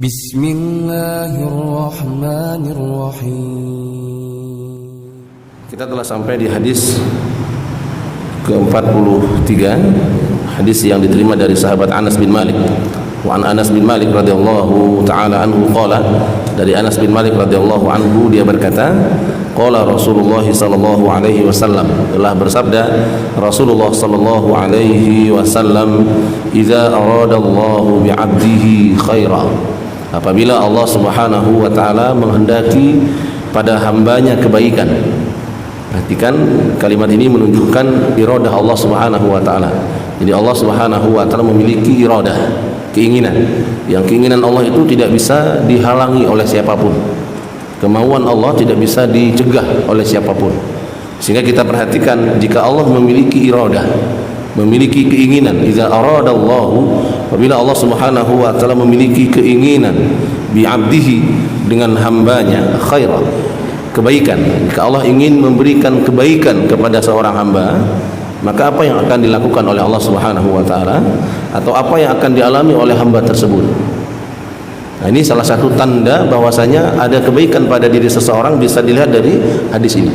Bismillahirrahmanirrahim. Kita telah sampai di hadis ke-43, hadis yang diterima dari sahabat Anas bin Malik. Wa an Anas bin Malik radhiyallahu taala anhu qala, dari Anas bin Malik radhiyallahu anhu dia berkata, qala Rasulullah sallallahu alaihi wasallam, telah bersabda Rasulullah sallallahu alaihi wasallam, idza aradallahu bi'abdihi khaira, apabila Allah Subhanahu wa taala menghendaki pada hambanya kebaikan. Perhatikan, kalimat ini menunjukkan iradah Allah Subhanahu wa taala. Jadi Allah Subhanahu wa taala memiliki iradah, keinginan. Yang keinginan Allah itu tidak bisa dihalangi oleh siapapun. Kemauan Allah tidak bisa dicegah oleh siapapun. Sehingga kita perhatikan, jika Allah memiliki iradah, memiliki keinginan, idza aradallahu, apabila Allah Subhanahu wa taala memiliki keinginan bi'abdihi, dengan hambanya, khaira, kebaikan. Jika Allah ingin memberikan kebaikan kepada seorang hamba, maka apa yang akan dilakukan oleh Allah Subhanahu wa taala, atau apa yang akan dialami oleh hamba tersebut? Nah, ini salah satu tanda bahwasanya ada kebaikan pada diri seseorang bisa dilihat dari hadis ini.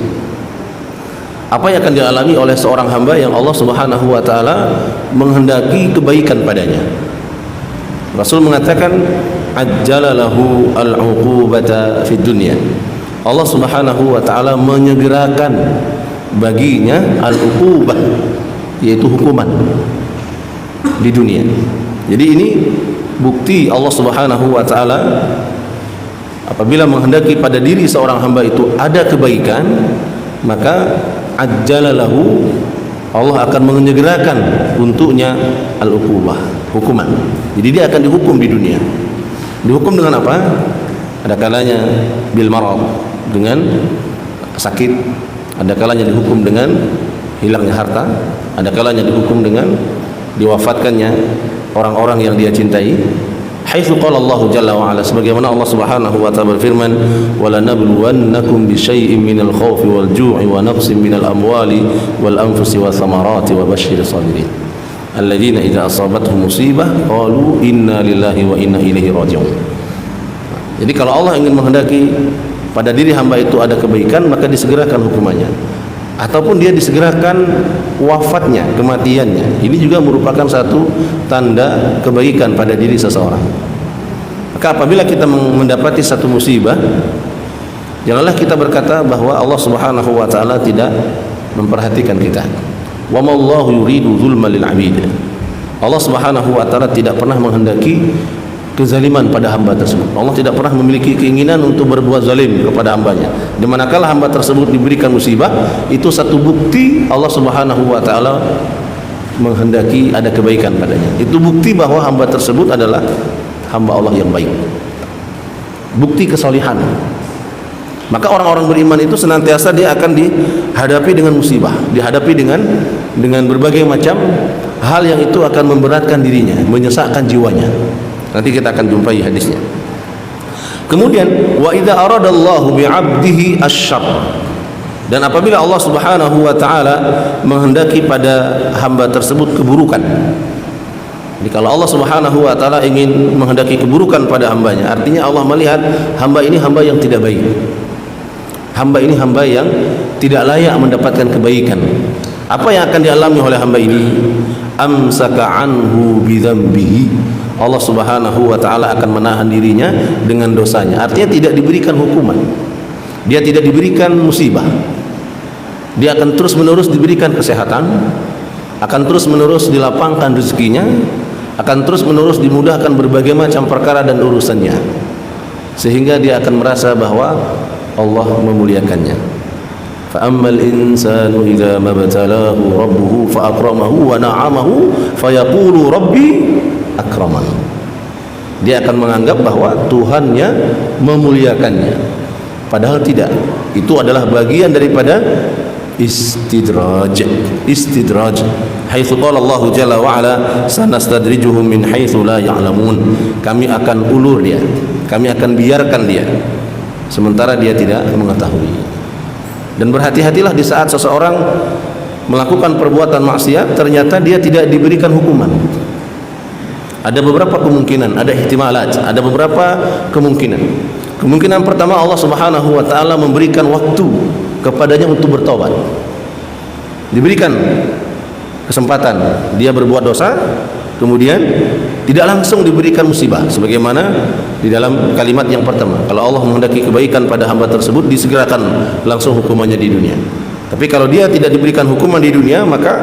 Apa yang akan dialami oleh seorang hamba yang Allah Subhanahu wa taala menghendaki kebaikan padanya? Rasul mengatakan, ajjalalahu al-uqubata fid dunya. Allah Subhanahu wa taala menyegerakan baginya al-uqubah, yaitu hukuman di dunia. Jadi ini bukti Allah Subhanahu wa taala apabila menghendaki pada diri seorang hamba itu ada kebaikan, maka ajjalalahu, Allah akan menyegerakan untuknya al-uqubah, hukuman. Jadi dia akan dihukum di dunia. Dihukum dengan apa? Ada kalanya bil marad, dengan sakit. Ada kalanya dihukum dengan hilangnya harta. Ada kalanya dihukum dengan diwafatkannya orang-orang yang dia cintai. Haitsu qala Allah jalla wa ala, sebagaimana Allah Subhanahu wa taala berfirman, wala nabluwannakum bi syai'in minal khaufi wal ju'i wa naqsin minal amwali wal anfusi was samarati wa basyyiris sabirin alladzina idza asabatuhum musibah qalu inna lillahi wa inna ilaihi raji'un. Jadi kalau Allah ingin menghendaki pada diri hamba itu ada kebaikan, maka disegerakan hukumannya, ataupun dia disegerakan wafatnya, kematiannya. Ini juga merupakan satu tanda kebaikan pada diri seseorang. Maka apabila kita mendapati satu musibah, janganlah kita berkata bahwa Allah Subhanahu wa taala tidak memperhatikan kita. Wa mallahu yuridu dzulmal lil 'abid. Allah Subhanahu wa taala tidak pernah menghendaki kezaliman pada hamba tersebut. Allah tidak pernah memiliki keinginan untuk berbuat zalim kepada hambanya. Di manakala hamba tersebut diberikan musibah, itu satu bukti Allah Subhanahu wa taala menghendaki ada kebaikan padanya. Itu bukti bahwa hamba tersebut adalah hamba Allah yang baik. Bukti kesalihan. Maka orang-orang beriman itu senantiasa dia akan dihadapi dengan musibah, dihadapi dengan berbagai macam hal yang itu akan memberatkan dirinya, menyesakkan jiwanya. Nanti kita akan jumpai hadisnya. Kemudian wa idza aradallahu bi'abdihi asy-syarr, dan apabila Allah Subhanahu wa taala menghendaki pada hamba tersebut keburukan. Jadi kalau Allah Subhanahu wa taala ingin menghendaki keburukan pada hambanya, artinya Allah melihat hamba ini hamba yang tidak baik. Hamba ini hamba yang tidak layak mendapatkan kebaikan. Apa yang akan dialami oleh hamba ini? Amsaka anhu bidzambihi. Allah Subhanahu wa taala akan menahan dirinya dengan dosanya. Artinya tidak diberikan hukuman. Dia tidak diberikan musibah. Dia akan terus-menerus diberikan kesehatan, akan terus-menerus dilapangkan rezekinya, akan terus-menerus dimudahkan berbagai macam perkara dan urusannya. Sehingga dia akan merasa bahwa Allah memuliakannya. Fa ammal insanu idza mabtalahu rabbuhu fa akramahu wa na'amahu fayaqulu rabbi akraman. Dia akan menganggap bahwa Tuhannya memuliakannya, padahal tidak. Itu adalah bagian daripada istidraj. Haitsu qala Allah jalla wa ala, sanastadrijuhum min haitsu la ya'lamun. Kami akan ulur dia, kami akan biarkan dia sementara dia tidak mengetahui. Dan berhati-hatilah di saat seseorang melakukan perbuatan maksiat, ternyata dia tidak diberikan hukuman. Ada beberapa kemungkinan, ada ihtimalat, ada beberapa kemungkinan. Kemungkinan pertama, Allah Subhanahu wa taala memberikan waktu kepadanya untuk bertobat. Diberikan kesempatan dia berbuat dosa, kemudian tidak langsung diberikan musibah sebagaimana di dalam kalimat yang pertama. Kalau Allah menghendaki kebaikan pada hamba tersebut, disegerakan langsung hukumannya di dunia. Tapi kalau dia tidak diberikan hukuman di dunia, maka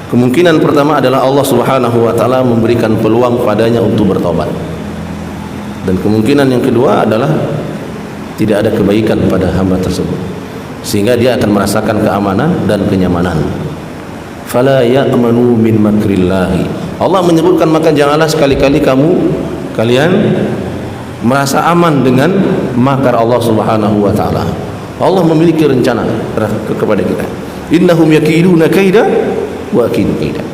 kemungkinan pertama adalah Allah Subhanahu wa taala memberikan peluang padanya untuk bertobat. Dan kemungkinan yang kedua adalah tidak ada kebaikan pada hamba tersebut, sehingga dia akan merasakan keamanan dan kenyamanan. Fala ya'manu min makrillahi. Allah menyebutkan, maka janganlah sekali-kali kalian merasa aman dengan makar Allah Subhanahu wa taala. Allah memiliki rencana kepada kita. Innahum yakiduna kaida wa akidu kaida.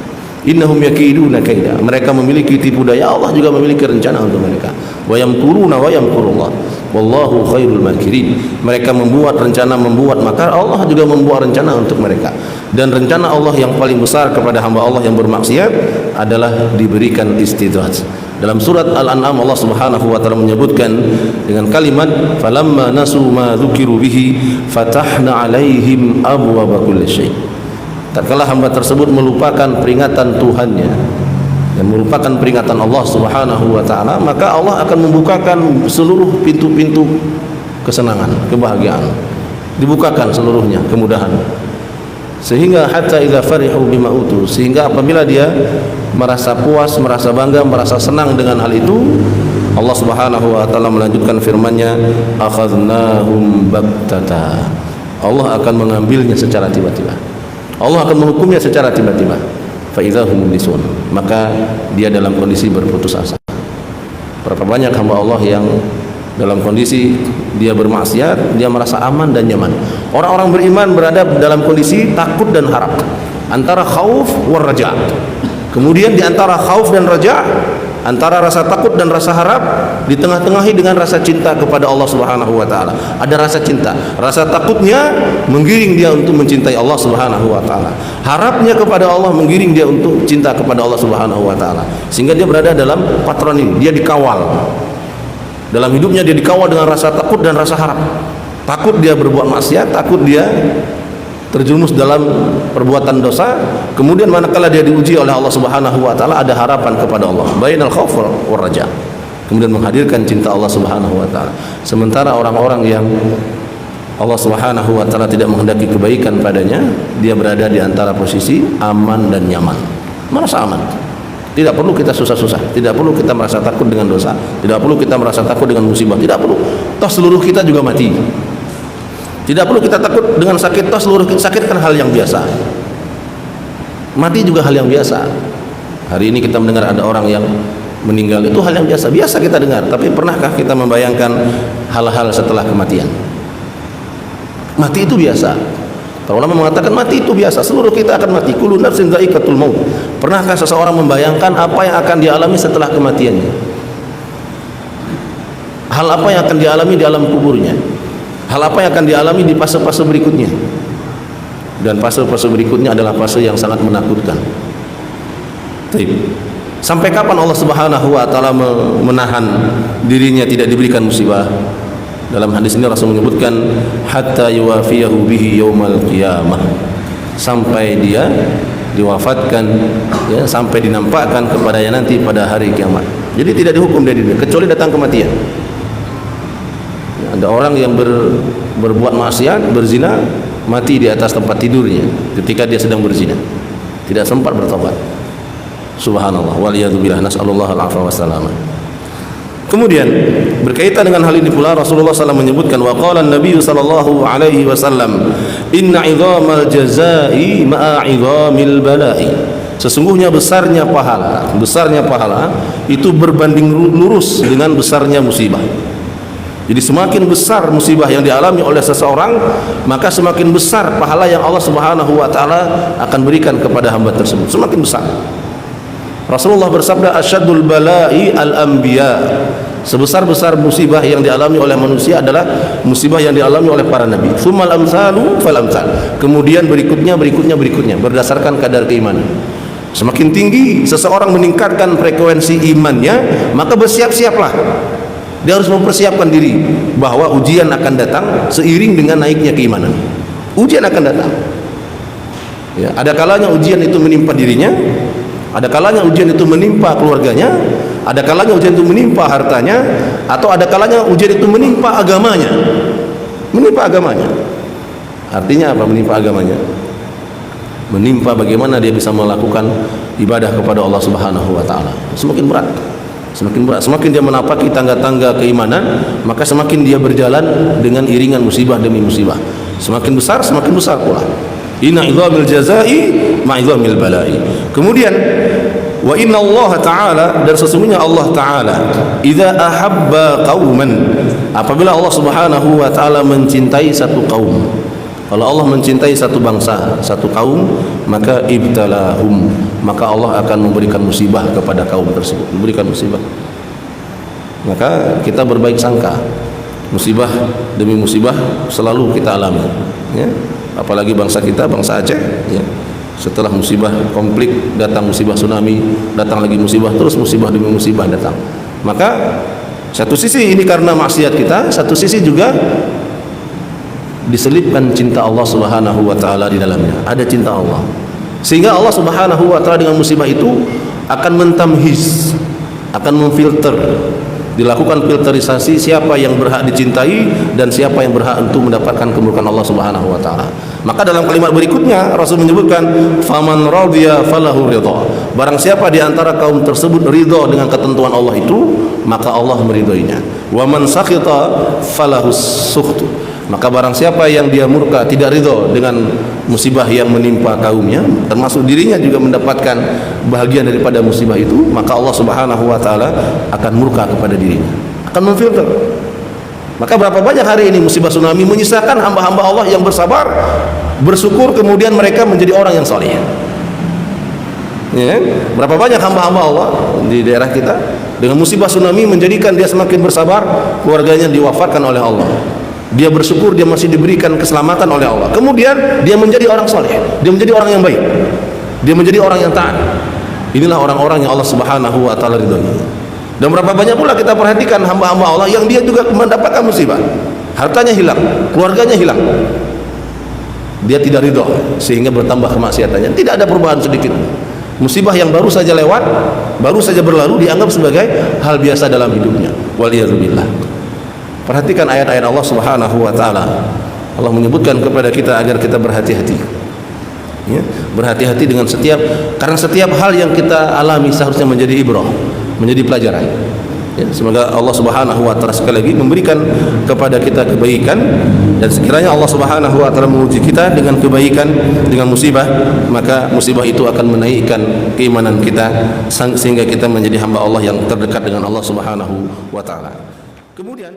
Innahum yakiduna kaida. Mereka memiliki tipu daya, Allah juga memiliki rencana untuk mereka. Wa yamkuruna wa yamkurullah. Wallahu khairul makirin. Mereka membuat rencana, membuat makar, Allah juga membuat rencana untuk mereka. Dan rencana Allah yang paling besar kepada hamba Allah yang bermaksiat adalah diberikan istidraj. Dalam surat Al-An'am Allah Subhanahu wa taala menyebutkan dengan kalimat falamma nasu ma dzukiru bihi fatahna 'alaihim abwaaba kulli syai'. Tatkala hamba tersebut melupakan peringatan Tuhannya dan melupakan peringatan Allah Subhanahu wa taala, maka Allah akan membukakan seluruh pintu-pintu kesenangan, kebahagiaan. Dibukakan seluruhnya, kemudahan. Sehingga hatta idza farihu bima utu, sehingga apabila dia merasa puas, merasa bangga, merasa senang dengan hal itu, Allah Subhanahu wa taala melanjutkan firman-Nya, akhadnahum baktata. Allah akan mengambilnya secara tiba-tiba. Allah akan menghukumnya secara tiba-tiba. Fa idza hum mublisun, maka dia dalam kondisi berputus asa. Berapa banyak hamba Allah yang dalam kondisi dia bermaksiat, dia merasa aman dan nyaman. Orang-orang beriman berada dalam kondisi takut dan harap, antara khauf war raja. Kemudian di antara khauf dan raja, antara rasa takut dan rasa harap, di tengah-tengahi dengan rasa cinta kepada Allah Subhanahu wa taala. Ada rasa cinta, rasa takutnya menggiring dia untuk mencintai Allah Subhanahu wa taala. Harapnya kepada Allah menggiring dia untuk cinta kepada Allah Subhanahu wa taala. Sehingga dia berada dalam patron ini, dia dikawal. Dalam hidupnya dia dikawal dengan rasa takut dan rasa harap. Takut dia berbuat maksiat, takut dia terjerumus dalam perbuatan dosa. Kemudian manakala dia diuji oleh Allah Subhanahu wa taala, ada harapan kepada Allah, bainal khauf war raja. Kemudian menghadirkan cinta Allah Subhanahu wa taala. Sementara orang-orang yang Allah Subhanahu wa taala tidak menghendaki kebaikan padanya, dia berada di antara posisi aman dan nyaman. Merasa aman. Tidak perlu kita susah-susah, tidak perlu kita merasa takut dengan dosa, tidak perlu kita merasa takut dengan musibah, tidak perlu. Toh seluruh kita juga mati. Tidak perlu kita takut dengan sakit, toh seluruh sakit kan hal yang biasa. Mati juga hal yang biasa. Hari ini kita mendengar ada orang yang meninggal, itu hal yang biasa, biasa kita dengar. Tapi pernahkah kita membayangkan hal-hal setelah kematian? Mati itu biasa. Para ulama mengatakan mati itu biasa, seluruh kita akan mati. Kullu nafsin dha'iqatul maut. Pernahkah seseorang membayangkan apa yang akan dialami setelah kematiannya? Hal apa yang akan dialami di alam kuburnya? Hal apa yang akan dialami di fase-fase berikutnya? Dan fase-fase berikutnya adalah fase yang sangat menakutkan. Sampai kapan Allah Subhanahu wa taala menahan dirinya tidak diberikan musibah? Dalam hadis ini Rasul menyebutkan hatta yuwafiyahu bihi yaumal qiyamah, sampai dia diwafatkan, ya, sampai dinampakkan kepadanya nanti pada hari kiamat. Jadi tidak dihukum dia di dunia kecuali datang kematian. Ada orang yang berbuat maksiat, berzina, mati di atas tempat tidurnya ketika dia sedang berzina, tidak sempat bertobat. Subhanallah, waliyadzubillah, nas'alullah al-'afwa wassalamah. Kemudian berkaitan dengan hal ini pula Rasulullah SAW menyebutkan, wa qala an-nabiy sallallahu alaihi wasallam, inna 'idhamal jazaa'i ma'a 'idhamil bala'i. Sesungguhnya besarnya pahala itu berbanding lurus dengan besarnya musibah. Jadi semakin besar musibah yang dialami oleh seseorang, maka semakin besar pahala yang Allah Subhanahu wa taala akan berikan kepada hamba tersebut, semakin besar. Rasulullah bersabda, asyadul bala'i al-anbiya. Sebesar-besar musibah yang dialami oleh manusia adalah musibah yang dialami oleh para nabi. Tsummal amsalu fal amsal. Kemudian berikutnya berdasarkan kadar keimanan. Semakin tinggi seseorang meningkatkan frekuensi imannya, maka bersiap-siaplah. Dia harus mempersiapkan diri bahwa ujian akan datang seiring dengan naiknya keimanan. Ujian akan datang. Ya, ada kalanya ujian itu menimpa dirinya, ada kalanya ujian itu menimpa keluarganya, ada kalanya ujian itu menimpa hartanya, atau ada kalanya ujian itu menimpa agamanya. Menimpa agamanya. Artinya apa menimpa agamanya? Menimpa bagaimana dia bisa melakukan ibadah kepada Allah Subhanahu wa taala. Semakin berat. Semakin berat, semakin dia menapaki tangga-tangga keimanan, maka semakin dia berjalan dengan iringan musibah demi musibah. Semakin besar pula. Inna idhamil jazai ma'idhamil balai. Kemudian wa inna Allah ta'ala, dan sesungguhnya Allah ta'ala idza ahabba qauman, apabila Allah Subhanahu wa taala mencintai satu kaum, kalau Allah mencintai satu bangsa, satu kaum, maka ibtalahum, maka Allah akan memberikan musibah kepada kaum tersebut, memberikan musibah. Maka kita berbaik sangka, musibah demi musibah selalu kita alami, ya. Apalagi bangsa kita, bangsa Aceh, ya. Setelah musibah konflik, datang musibah tsunami, datang lagi musibah, terus musibah demi musibah datang. Maka satu sisi ini karena maksiat kita, satu sisi juga diselipkan cinta Allah Subhanahu wa taala di dalamnya. Ada cinta Allah. Sehingga Allah Subhanahu wa taala dengan musibah itu akan mentamhiz, akan memfilter, dilakukan filterisasi siapa yang berhak dicintai dan siapa yang berhak untuk mendapatkan kemurkaan Allah Subhanahu wa taala. Maka dalam kalimat berikutnya Rasul menyebutkan faman radiya falahu ridha. Barang siapa di antara kaum tersebut ridha dengan ketentuan Allah itu, maka Allah meridhoinya. Wa man sakhita falahu sukhtu. Maka barang siapa yang dia murka, tidak ridho dengan musibah yang menimpa kaumnya, termasuk dirinya juga mendapatkan bahagian daripada musibah itu, maka Allah Subhanahu wa taala akan murka kepada dirinya, akan memfilter. Maka berapa banyak hari ini musibah tsunami menyisakan hamba-hamba Allah yang bersabar, bersyukur, kemudian mereka menjadi orang yang saleh. Ya, berapa banyak hamba-hamba Allah di daerah kita dengan musibah tsunami menjadikan dia semakin bersabar, keluarganya diwafatkan oleh Allah. Dia bersyukur dia masih diberikan keselamatan oleh Allah. Kemudian dia menjadi orang soleh, dia menjadi orang yang baik, dia menjadi orang yang taat. Inilah orang-orang yang Allah Subhanahu wa taala ridhoi. Dan berapa banyak pula kita perhatikan hamba-hamba Allah yang dia juga mendapatkan musibah, hartanya hilang, keluarganya hilang, dia tidak ridho sehingga bertambah kemaksiatannya. Tidak ada perubahan sedikit. Musibah yang baru saja lewat, baru saja berlalu, dianggap sebagai hal biasa dalam hidupnya. Waliyadzubillah. Perhatikan ayat-ayat Allah Subhanahu wa taala. Allah menyebutkan kepada kita agar kita berhati-hati. Ya, berhati-hati dengan karena setiap hal yang kita alami seharusnya menjadi ibrah, menjadi pelajaran. Ya, semoga Allah Subhanahu wa taala sekali lagi memberikan kepada kita kebaikan, dan sekiranya Allah Subhanahu wa taala menguji kita dengan kebaikan, dengan musibah, maka musibah itu akan menaikkan keimanan kita sehingga kita menjadi hamba Allah yang terdekat dengan Allah Subhanahu wa taala. Kemudian